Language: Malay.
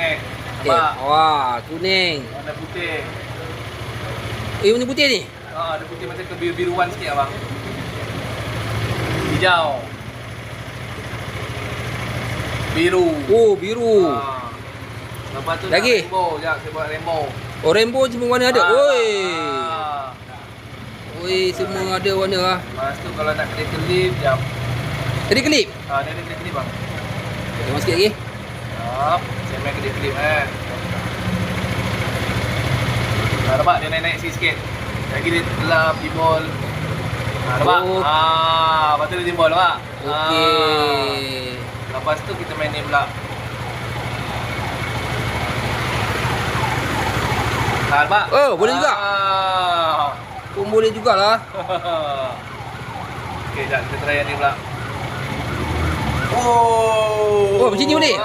connect. Okay. Nampak? Wah, kuning. Warna putih. Warna putih ni? Ada putih macam kebiru-biruan sikit abang. Hijau. Biru. Oh, biru. Lepas tu Lagi? rainbow. Sekejap, saya buat rainbow. Oh, rainbow semua warna ada. Oi. Ah. Oi, semua ada warna ah. Lepas tu kalau nak kena kelip, sekejap. Tadi kelip. Dia ada kena kelip bang. Tengok sikit lagi. Saya main kena kelip nampak dia naik-naik sikit-sikit. Lagi dia gelap, jebol. Nampak? Oh. Lepas tu dia jebol, nampak? Okey. Lepas tu kita main ni pula. Nampak? Oh, boleh juga. Pun boleh jugalah. Okey, jap kita try yang ni pula. Oh, macam ni boleh?